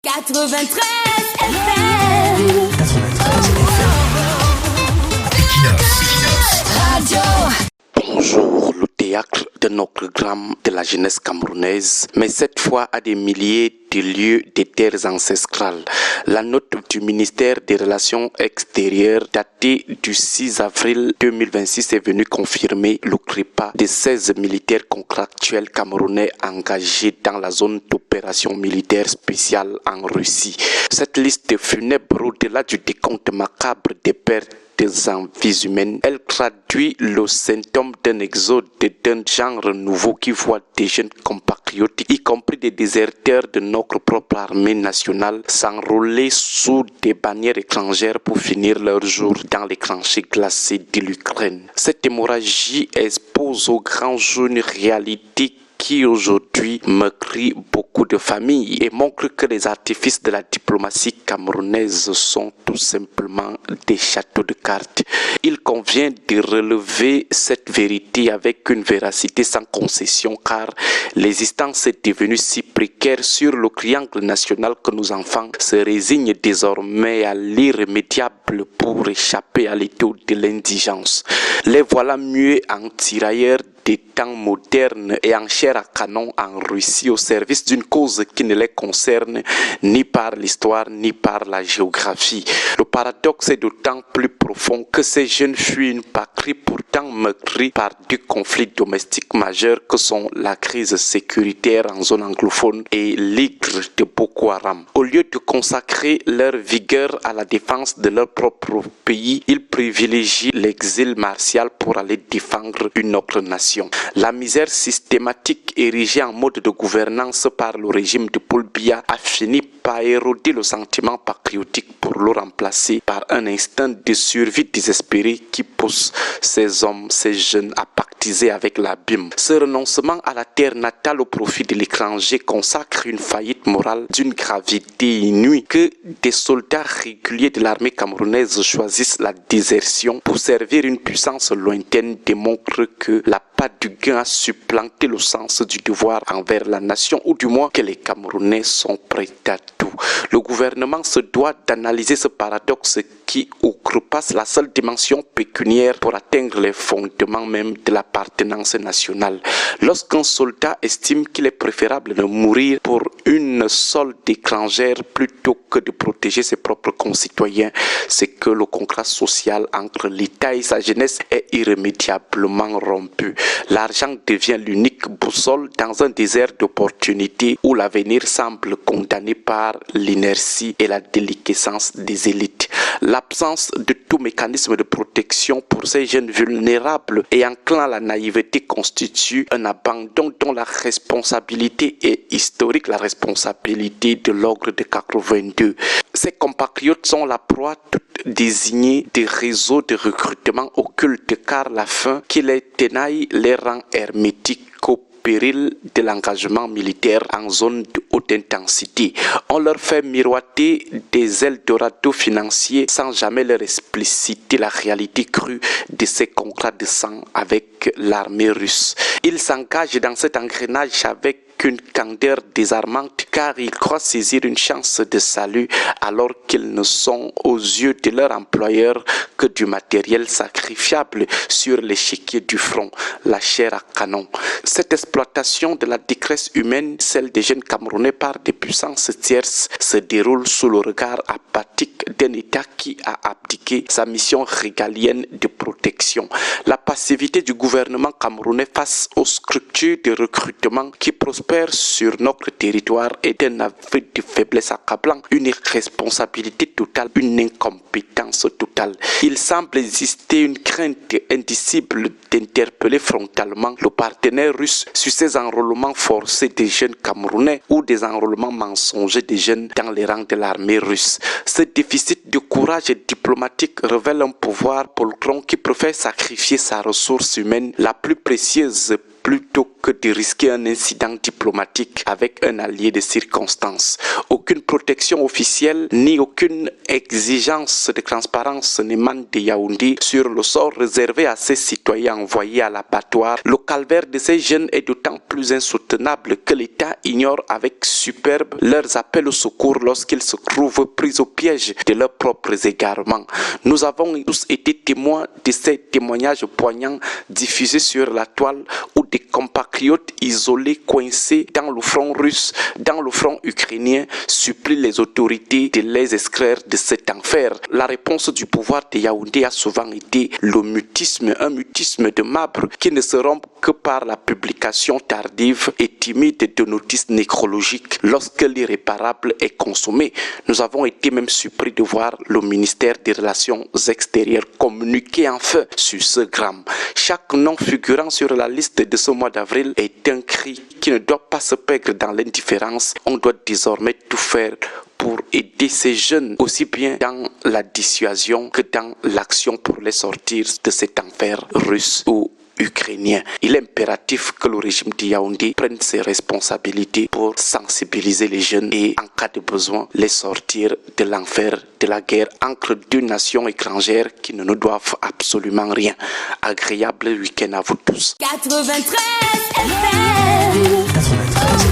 93 FM. 93 Equinox Radio. Bonjour, le théâtre de notre programme de la jeunesse camerounaise, mais cette fois à des milliers de lieux des terres ancestrales. La note du ministère des Relations extérieures datée du 6 avril 2026 est venue confirmer le CRIPA de 16 militaires contractuels camerounais engagés dans la zone d'opération militaire spéciale en Russie. Cette liste funèbre, au-delà du décompte macabre des pertes en vies humaines, elle traduit le symptôme d'un exode d'un genre nouveau qui voit des jeunes compatriotes, y compris des déserteurs de notre propre armée nationale, s'enrôler sous des bannières étrangères pour finir leurs jours dans les tranchées glacées de l'Ukraine. Cette hémorragie expose au grand jour une réalité qui aujourd'hui meurtrit beaucoup de familles et montre que les artifices de la diplomatie camerounaise sont tout simplement des châteaux de cartes. Il convient de relever cette vérité avec une véracité sans concession, car l'existence est devenue si précaire sur le triangle national que nos enfants se résignent désormais à l'irrémédiable pour échapper à l'étau de l'indigence. Les voilà muets en tirailleurs des temps modernes et en chair à canon en Russie au service d'une cause qui ne les concerne ni par l'histoire ni par la géographie. Le paradoxe est d'autant plus profond que ces jeunes fuient une patrie pourtant meurtrie par deux conflits domestiques majeurs que sont la crise sécuritaire en zone anglophone et l'hydre de Boko Haram. Au lieu de consacrer leur vigueur à la défense de leur propre pays, ils privilégient l'exil martial pour aller défendre une autre nation. La misère systématique érigée en mode de gouvernance par le régime de Paul Biya a fini par éroder le sentiment patriotique pour le remplacer par un instinct de survie désespéré qui pousse ces hommes, ces jeunes à pactiser avec l'abîme. Ce renoncement à la terre natale au profit de l'étranger consacre une faillite morale d'une gravité inouïe que des soldats réguliers de l'armée camerounaise choisissent la désertion pour servir une puissance lointaine démontre que la patte du gain a supplanté le sens du devoir envers la nation, ou du moins que les Camerounais sont prêts à tout. Le gouvernement se doit d'analyser ce paradoxe qui outrepasse la seule dimension pécuniaire pour atteindre les fondements même de l'appartenance nationale. Lorsqu'un soldat estime qu'il est préférable de mourir pour une solde étrangère plutôt que de protéger ses propres concitoyens, c'est que le contrat social entre l'État et sa jeunesse est irrémédiablement rompu. L'argent devient l'unique boussole dans un désert d'opportunités où l'avenir semble condamné par l'inertie et la déliquescence des élites. L'absence de tout mécanisme de protection pour ces jeunes vulnérables et enclins à la naïveté constitue un abandon dont la responsabilité est historique, la responsabilité de l'ogre de 82. Ces compatriotes sont la proie toute désignée des réseaux de recrutement occultes car la faim qui les tenaille les rend hermétiques au péril de l'engagement militaire en zone de haute intensité. On leur fait miroiter des Eldorado financiers sans jamais leur expliciter la réalité crue de ces contrats de sang avec l'armée russe. Ils s'engagent dans cet engrenage avec une candeur désarmante car ils croient saisir une chance de salut alors qu'ils ne sont aux yeux de leur employeur que du matériel sacrifiable sur l'échiquier du front, la chair à canon. Cette exploitation de la détresse humaine, celle des jeunes Camerounais par des puissances tierces, se déroule sous le regard apathique d'un État qui a abdiqué sa mission régalienne de protection. La passivité du gouvernement camerounais face aux structures de recrutement qui prospèrent sur notre territoire est un aveu de faiblesse accablant, une irresponsabilité totale, une incompétence totale. Il semble exister une crainte indicible d'interpeller frontalement le partenaire russe sur ces enrôlements forcés des jeunes Camerounais ou des enrôlements mensongers des jeunes dans les rangs de l'armée russe. Ce déficit de courage diplomatique révèle un pouvoir poltron qui préfère sacrifier sa ressource humaine la plus précieuse plutôt que de risquer un incident diplomatique avec un allié de circonstance. Aucune protection officielle ni aucune exigence de transparence n'émane de Yaoundé sur le sort réservé à ces citoyens envoyés à l'abattoir. Le calvaire de ces jeunes est d'autant plus insoutenable que l'État ignore avec superbe leurs appels au secours lorsqu'ils se trouvent pris au piège de leurs propres égarements. Nous avons tous été témoins de ces témoignages poignants diffusés sur la toile où des compatriotes isolés coincés dans le front russe, dans le front ukrainien, supplient les autorités de les extraire de cet enfer. La réponse du pouvoir de Yaoundé a souvent été le mutisme, un mutisme de marbre qui ne se rompt que par la publication tardive et timide de notices nécrologiques lorsque l'irréparable est consommé. Nous avons été même surpris de voir le ministère des Relations extérieures communiquer enfin sur ce drame. Chaque nom figurant sur la liste de ce mois d'avril est un cri qui ne doit pas se perdre dans l'indifférence. On doit désormais tout faire pour aider ces jeunes, aussi bien dans la dissuasion que dans l'action pour les sortir de cet enfer russe ou ukrainien. Il est impératif que le régime de Yaoundé prenne ses responsabilités pour sensibiliser les jeunes et, en cas de besoin, les sortir de l'enfer de la guerre entre deux nations étrangères qui ne nous doivent absolument rien. Agréable week-end à vous tous. 93 FM. 93.